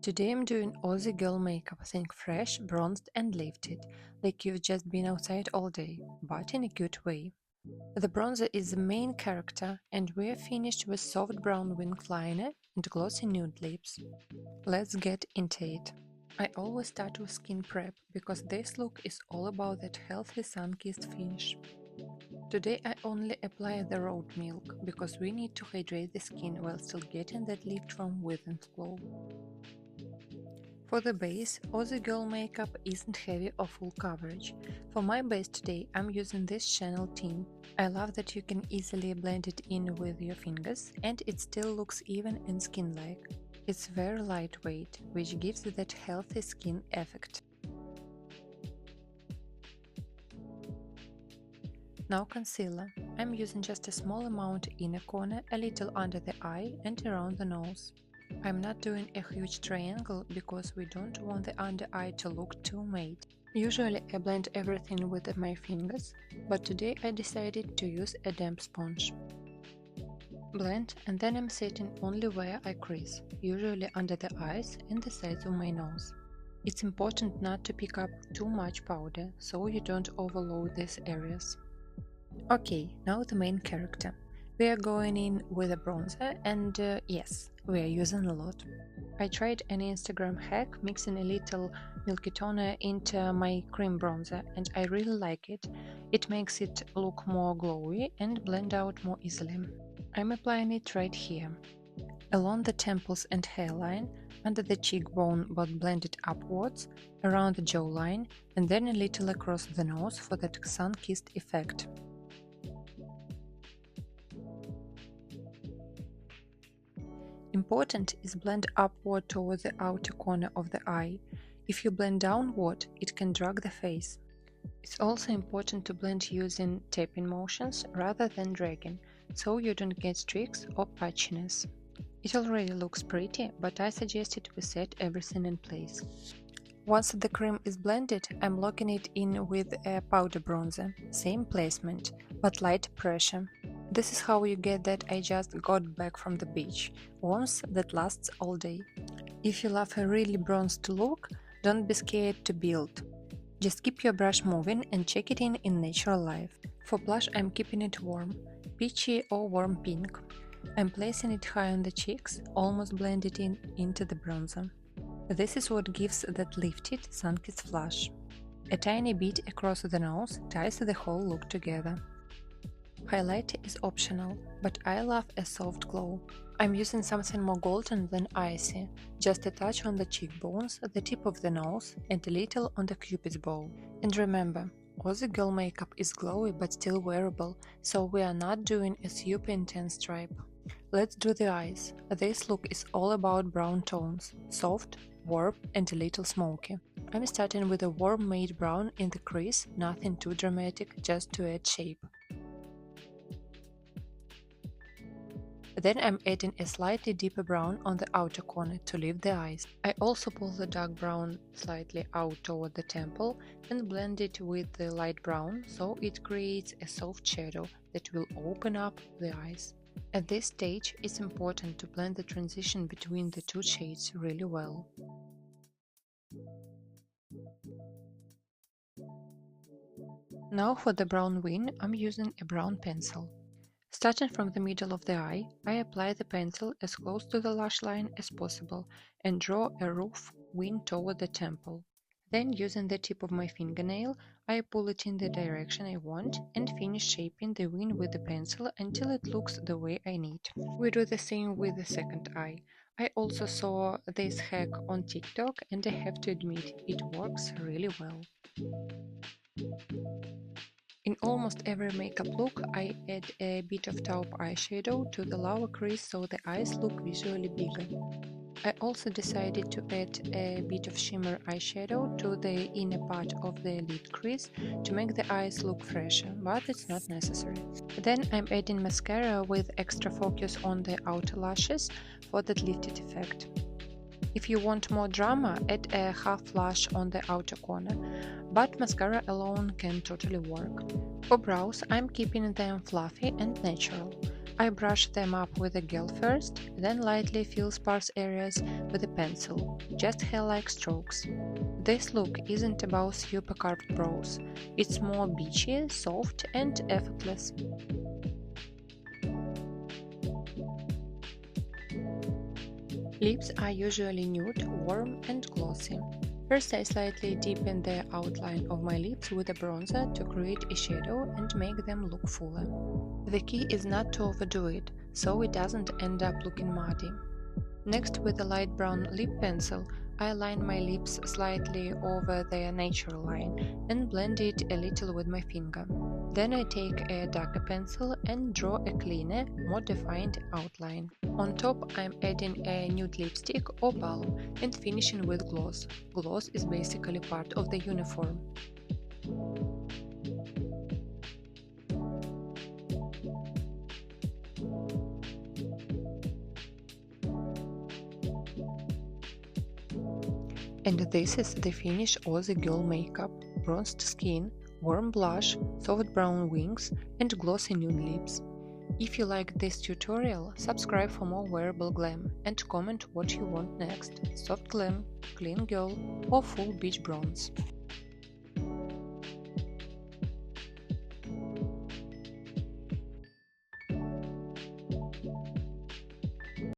Today I'm doing Aussie girl makeup, think fresh, bronzed and lifted, like you've just been outside all day, but in a cute way. The bronzer is the main character and we're finished with soft brown wing liner and glossy nude lips. Let's get into it. I always start with skin prep because this look is all about that healthy sun-kissed finish. Today I only apply the raw milk because we need to hydrate the skin while still getting that lift from within glow. For the base, Aussie Girl makeup isn't heavy or full coverage. For my base today, I'm using this Chanel tint. I love that you can easily blend it in with your fingers and it still looks even and skin-like. It's very lightweight, which gives it that healthy skin effect. Now concealer. I'm using just a small amount in a corner, a little under the eye and around the nose. I'm not doing a huge triangle because we don't want the under eye to look too made. Usually I blend everything with my fingers, but today I decided to use a damp sponge. Blend and then I'm setting only where I crease, usually under the eyes and the sides of my nose. It's important not to pick up too much powder so you don't overload these areas. Okay, now the main character. We are going in with a bronzer and yes, we are using a lot. I tried an Instagram hack mixing a little milky toner into my cream bronzer and I really like it. It makes it look more glowy and blend out more easily. I'm applying it right here, along the temples and hairline, under the cheekbone but blended upwards, around the jawline and then a little across the nose for that sun-kissed effect. Important is blend upward toward the outer corner of the eye. If you blend downward, it can drag the face. It's also important to blend using tapping motions rather than dragging, so you don't get streaks or patchiness. It already looks pretty, but I suggested we set everything in place. Once the cream is blended, I'm locking it in with a powder bronzer, same placement, but light pressure. This is how you get that I just got back from the beach, warmth that lasts all day. If you love a really bronzed look, don't be scared to build. Just keep your brush moving and check it in natural light. For blush I'm keeping it warm, peachy or warm pink. I'm placing it high on the cheeks, almost blended into the bronzer. This is what gives that lifted, sun-kissed flush. A tiny bit across the nose ties the whole look together. Highlight is optional, but I love a soft glow. I'm using something more golden than icy, just a touch on the cheekbones, the tip of the nose, and a little on the cupid's bow. And remember, Aussie girl makeup is glowy but still wearable, so we are not doing a super intense stripe. Let's do the eyes. This look is all about brown tones, soft, warm and a little smoky. I'm starting with a warm matte brown in the crease, nothing too dramatic, just to add shape. Then I'm adding a slightly deeper brown on the outer corner to lift the eyes. I also pull the dark brown slightly out toward the temple and blend it with the light brown so it creates a soft shadow that will open up the eyes. At this stage, it's important to blend the transition between the two shades really well. Now for the brown wing, I'm using a brown pencil. Starting from the middle of the eye, I apply the pencil as close to the lash line as possible and draw a rough wing toward the temple. Then, using the tip of my fingernail, I pull it in the direction I want and finish shaping the wing with the pencil until it looks the way I need. We do the same with the second eye. I also saw this hack on TikTok and I have to admit, it works really well. In almost every makeup look, I add a bit of taupe eyeshadow to the lower crease so the eyes look visually bigger. I also decided to add a bit of shimmer eyeshadow to the inner part of the lid crease to make the eyes look fresher, but it's not necessary. Then I'm adding mascara with extra focus on the outer lashes for that lifted effect. If you want more drama, add a half lash on the outer corner, but mascara alone can totally work. For brows, I'm keeping them fluffy and natural. I brush them up with a gel first, then lightly fill sparse areas with a pencil, just hair-like strokes. This look isn't about super carved brows, it's more beachy, soft and effortless. Lips are usually nude, warm and glossy. First, I slightly deepen the outline of my lips with a bronzer to create a shadow and make them look fuller. The key is not to overdo it, so it doesn't end up looking muddy. Next, with a light brown lip pencil, I line my lips slightly over their natural line and blend it a little with my finger. Then I take a darker pencil and draw a cleaner, more defined outline. On top, I'm adding a nude lipstick or balm and finishing with gloss. Gloss is basically part of the uniform. And this is the finish Aussie Glow makeup: bronzed skin, warm blush, soft brown wings, and glossy nude lips. If you like this tutorial, subscribe for more wearable glam and comment what you want next: soft glam, clean girl, or full beach bronze.